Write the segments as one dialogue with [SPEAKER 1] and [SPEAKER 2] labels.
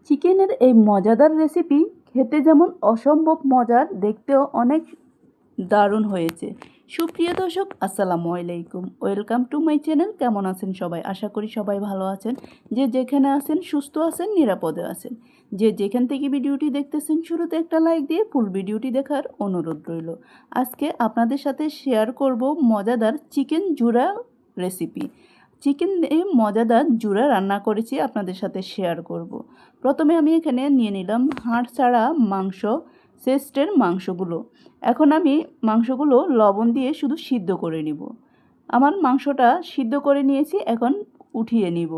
[SPEAKER 1] চিকেনের এই মজাদার রেসিপি খেতে যেমন অসম্ভব মজার, দেখতেও অনেক দারুণ হয়েছে। সুপ্রিয় দর্শক, আসসালামু আলাইকুম, ওয়েলকাম টু মাই চ্যানেল। কেমন আছেন সবাই? আশা করি সবাই ভালো আছেন। যে যেখানে আছেন সুস্থ আছেন, নিরাপদে আছেন। যে যেখান থেকে ভিডিওটি দেখতেছেন, শুরুতে একটা লাইক দিয়ে ফুল ভিডিওটি দেখার অনুরোধ রইল। আজকে আপনাদের সাথে শেয়ার করব মজাদার চিকেন জুড়া রেসিপি। চিকেন দিয়ে মজাদার জুড়া রান্না করেছি, আপনাদের সাথে শেয়ার করব। প্রথমে আমি এখানে নিয়ে নিলাম হাড় ছাড়া মাংস, চেস্টের মাংসগুলো। এখন আমি মাংসগুলো লবণ দিয়ে শুধু সিদ্ধ করে নিব। আমার মাংসটা সিদ্ধ করে নিয়েছি, এখন উঠিয়ে নিব।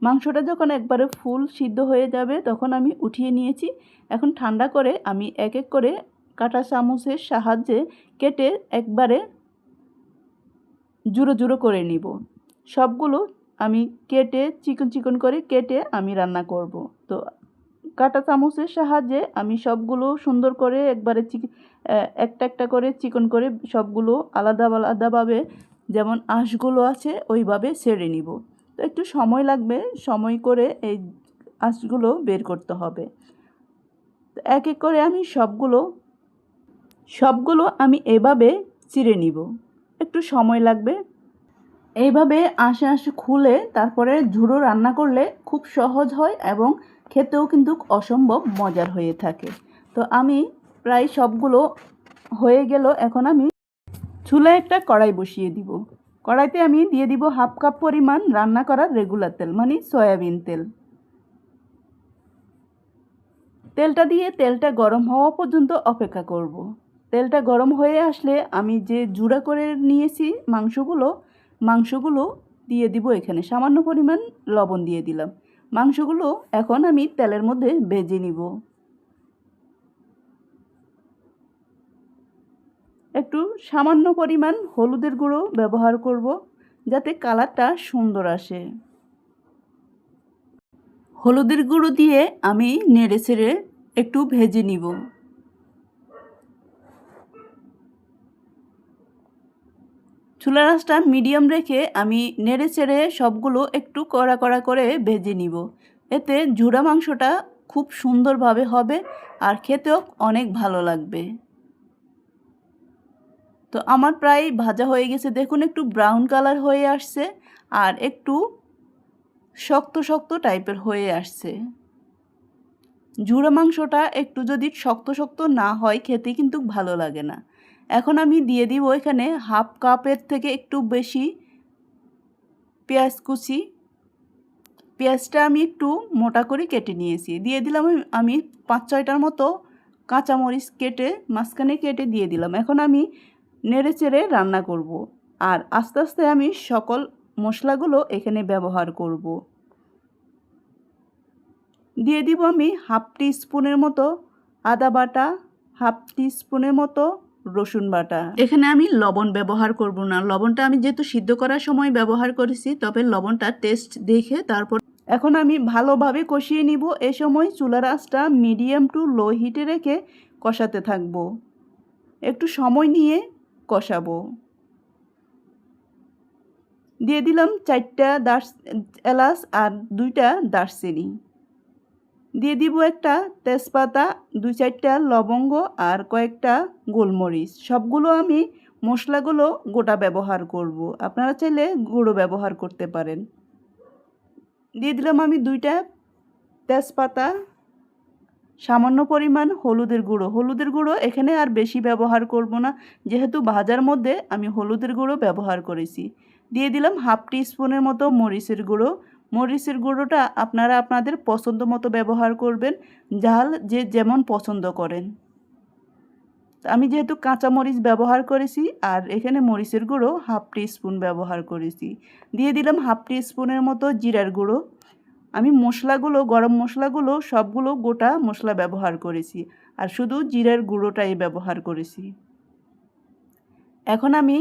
[SPEAKER 1] মাংসটা যখন একবারে ফুল সিদ্ধ হয়ে যাবে তখন আমি উঠিয়ে নিয়েছি। এখন ঠান্ডা করে আমি এক এক করে কাঁটা চামচের সাহায্যে কেটে একবারে জুড়ো জুড়ো করে নিব। সবগুলো আমি কেটে চিকন চিকন করে কেটে আমি রান্না করব। তো কাঁটা চামচের সাহায্যে আমি সবগুলো সুন্দর করে একবারে একটা একটা করে চিকন করে সবগুলো আলাদা আলাদাভাবে যেমন আঁশগুলো আছে ওইভাবে ছেড়ে নিব। তো একটু সময় লাগবে, সময় করে এই আঁশগুলো বের করতে হবে। তো এক এক করে আমি সবগুলো আমি এভাবে চিড়ে নিব, একটু সময় লাগবে। এইভাবে আঁশে আঁশে খুলে তারপরে ঝুড়ো রান্না করলে খুব সহজ হয় এবং খেতেও কিন্তু অসম্ভব মজার হয়ে থাকে। তো আমি প্রায় সবগুলো হয়ে গেল। এখন আমি চুলায় একটা কড়াই বসিয়ে দিব। কড়াইতে আমি দিয়ে দিব হাফ কাপ পরিমাণ রান্না করা রেগুলার তেল, মানে সয়াবিন তেল। তেলটা দিয়ে তেলটা গরম হওয়া পর্যন্ত অপেক্ষা করব। তেলটা গরম হয়ে আসলে আমি যে জুড়া করে নিয়েছি মাংসগুলো দিয়ে দিব। এখানে সামান্য পরিমাণ লবণ দিয়ে দিলাম। মাংসগুলো এখন আমি তেলের মধ্যে ভেজে নিব। একটু সামান্য পরিমাণ হলুদের গুঁড়ো ব্যবহার করব যাতে কালারটা সুন্দর আসে। হলুদের গুঁড়ো দিয়ে আমি নেড়ে চেড়ে একটু ভেজে নিব। চুলার আঁচটা মিডিয়াম রেখে আমি নেড়ে চেড়ে সবগুলো একটু কড়া কড়া করে ভেজে নিব। এতে জুড়া মাংসটা খুব সুন্দরভাবে হবে আর খেতেও অনেক ভালো লাগবে। তো আমার প্রায় ভাজা হয়ে গেছে, দেখুন একটু ব্রাউন কালার হয়ে আসছে আর একটু শক্ত শক্ত টাইপের হয়ে আসছে। জুড়া মাংসটা একটু যদি শক্ত শক্ত না হয় খেতে কিন্তু ভালো লাগে না। এখন আমি দিয়ে দিব এখানে হাফ কাপের থেকে একটু বেশি পেঁয়াজ কুচি। পেঁয়াজটা আমি একটু মোটা করে কেটে নিয়েছি। দিয়ে দিলাম আমি 5-6টার মতো কাঁচামরিচ কেটে মাঝখানে কেটে দিয়ে দিলাম। এখন আমি নেড়ে চেড়ে রান্না করব আর আস্তে আস্তে আমি সকল মশলাগুলো এখানে ব্যবহার করব। দিয়ে দিব আমি হাফ টি স্পুনের মতো আদা বাটা, হাফ টি স্পুনের মতো রসুন বাটা। এখানে আমি লবণ ব্যবহার করব না। লবণটা আমি যেহেতু সিদ্ধ করার সময় ব্যবহার করেছি, তবে লবণটা টেস্ট দেখে তারপর। এখন আমি ভালোভাবে কষিয়ে নিব। এ সময় চুলার আঁচটা মিডিয়াম টু লো হিটে রেখে কষাতে থাকব। একটু সময় নিয়ে কষাবো। দিয়ে দিলাম 4টা এলাচ আর 2টা দারচিনি। দিয়ে দিব একটা তেজপাতা, 2-4টা লবঙ্গ আর কয়েকটা গোলমরিচ। সবগুলো আমি মশলাগুলো গোটা ব্যবহার করব, আপনারা চাইলে গুঁড়ো ব্যবহার করতে পারেন। দিয়ে দিলাম আমি 2টা তেজপাতা, সামান্য পরিমাণ হলুদের গুঁড়ো এখানে আর বেশি ব্যবহার করব না, যেহেতু ভাজার মধ্যে আমি হলুদের গুঁড়ো ব্যবহার করেছি। দিয়ে দিলাম হাফ টি স্পুনের মতো মরিচের গুঁড়ো। মরিচের গুঁড়োটা আপনারা আপনাদের পছন্দ মতো ব্যবহার করবেন, ঝাল যে যেমন পছন্দ করেন। আমি যেহেতু কাঁচা মরিচ ব্যবহার করেছি আর এখানে মরিচের গুঁড়ো হাফ টি স্পুন ব্যবহার করেছি। দিয়ে দিলাম হাফ টি স্পুনের মতো জিরার গুঁড়ো। আমি মশলাগুলো, গরম মশলাগুলো সবগুলো গোটা মশলা ব্যবহার করেছি আর শুধু জিরার গুঁড়োটাই ব্যবহার করেছি। এখন আমি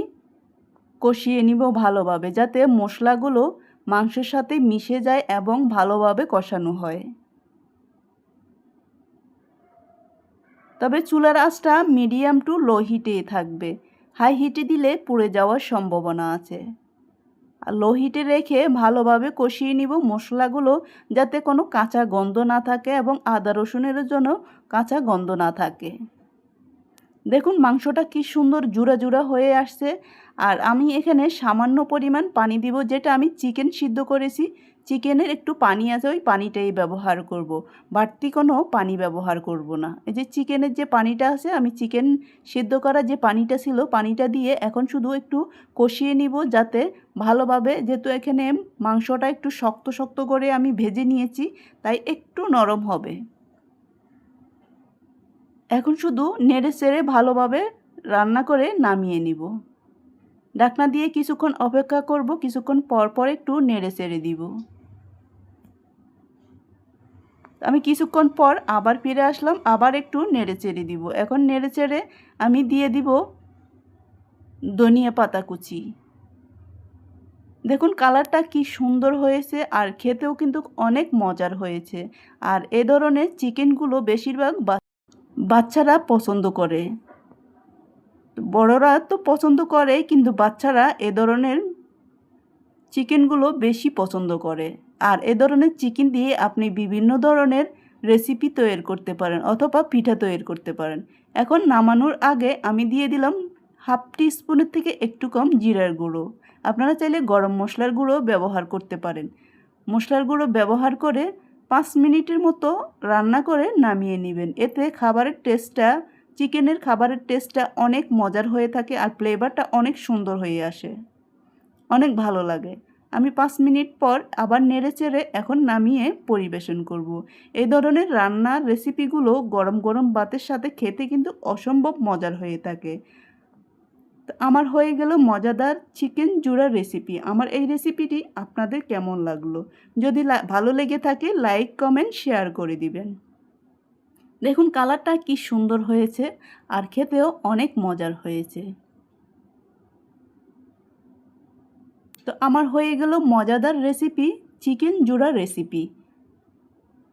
[SPEAKER 1] কষিয়ে নিব ভালোভাবে, যাতে মশলাগুলো মাংসের সাথে মিশে যায় এবং ভালোভাবে কষানো হয়। তবে চুলার আঁচটা মিডিয়াম টু লো হিটেই থাকবে। হাই হিটে দিলে পুড়ে যাওয়ার সম্ভাবনা আছে। লো হিটে রেখে ভালোভাবে কষিয়ে নিব মশলাগুলো, যাতে কোনো কাঁচা গন্ধ না থাকে এবং আদা রসুনের জন্য কাঁচা গন্ধ না থাকে। দেখুন মাংসটা কি সুন্দর জুড়া জুড়া হয়ে আসছে। আর আমি এখানে সামান্য পরিমাণ পানি দিব, যেটা আমি চিকেন সিদ্ধ করেছি, চিকেনের একটু পানি আছে, ওই পানিটাই ব্যবহার করব। বাড়তি কোনো পানি ব্যবহার করব না। এই যে চিকেনের যে পানিটা আছে, আমি চিকেন সিদ্ধ করা যে পানিটা ছিল, পানিটা দিয়ে এখন শুধু একটু কষিয়ে নিব, যাতে ভালোভাবে, যেহেতু এখানে মাংসটা একটু শক্ত শক্ত করে আমি ভেজে নিয়েছি, তাই একটু নরম হবে। এখন শুধু নেড়ে চেড়ে ভালোভাবে রান্না করে নামিয়ে নিব। ঢাকনা দিয়ে কিছুক্ষণ অপেক্ষা করব, কিছুক্ষণ পর পর একটু নেড়ে চেড়ে দিব। আমি কিছুক্ষণ পর আবার ফিরে আসলাম, আবার একটু নেড়ে চেড়ে দিব। এখন নেড়ে চেড়ে আমি দিয়ে দিব ধনিয়া পাতা কুচি। দেখুন কালারটা কি সুন্দর হয়েছে, আর খেতেও কিন্তু অনেক মজার হয়েছে। আর এ ধরনের চিকেনগুলো বেশিরভাগ বাচ্চারা পছন্দ করে। বড়রা তো পছন্দ করে, কিন্তু বাচ্চারা এ ধরনের চিকেনগুলো বেশি পছন্দ করে। আর এ ধরনের চিকেন দিয়ে আপনি বিভিন্ন ধরনের রেসিপি তৈরি করতে পারেন, অথবা পিঠা তৈরি করতে পারেন। এখন নামানোর আগে আমি দিয়ে দিলাম হাফ টিস্পুনের থেকে একটু কম জিরার গুঁড়ো। আপনারা চাইলে গরম মশলার গুঁড়ো ব্যবহার করতে পারেন। মশলার গুঁড়ো ব্যবহার করে 5 মিনিটের মতো রান্না করে নামিয়ে নেবেন। এতে খাবারের টেস্টটা, চিকেনের খাবারের টেস্টটা অনেক মজার হয়ে থাকে, আর ফ্লেভারটা অনেক সুন্দর হয়ে আসে, অনেক ভালো লাগে। আমি 5 মিনিট পর আবার নেড়ে চেড়ে এখন নামিয়ে পরিবেশন করব। এই ধরনের রান্নার রেসিপিগুলো গরম গরম ভাতের সাথে খেতে কিন্তু অসম্ভব মজার হয়ে থাকে। আমার হয়ে গেল মজাদার চিকেন জুড়া রেসিপি। আমার এই রেসিপিটি আপনাদের কেমন লাগলো? যদি ভালো লেগে থাকে লাইক কমেন্ট শেয়ার করে দিবেন। দেখুন কালারটা কি সুন্দর হয়েছে, আর খেতেও অনেক মজার হয়েছে। তো আমার হয়ে গেল মজাদার রেসিপি চিকেন জুড়া রেসিপি।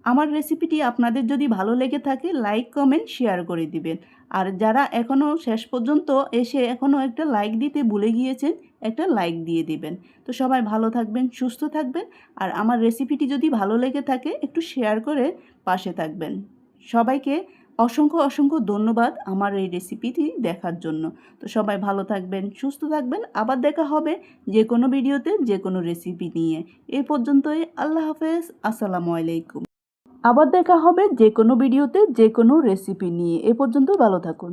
[SPEAKER 1] আমার রেসিপিটি আপনাদের যদি ভালো লেগে থাকে লাইক কমেন্ট শেয়ার করে দিবেন। আর যারা এখনও শেষ পর্যন্ত এসে এখনও একটা লাইক দিতে ভুলে গিয়েছেন, একটা লাইক দিয়ে দিবেন। তো সবাই ভালো থাকবেন, সুস্থ থাকবেন। আর আমার রেসিপিটি যদি ভালো লেগে থাকে একটু শেয়ার করে পাশে থাকবেন। সবাইকে অসংখ্য অসংখ্য ধন্যবাদ আমার এই রেসিপিটি দেখার জন্য। তো সবাই ভালো থাকবেন, সুস্থ থাকবেন। আবার দেখা হবে যে কোনো ভিডিওতে যে কোনো রেসিপি নিয়ে। এই পর্যন্তই, আল্লাহ হাফেজ, আসসালামু আলাইকুম। আবার দেখা হবে যে কোনো ভিডিওতে যে কোনো রেসিপি নিয়ে। এ পর্যন্ত ভালো থাকুন।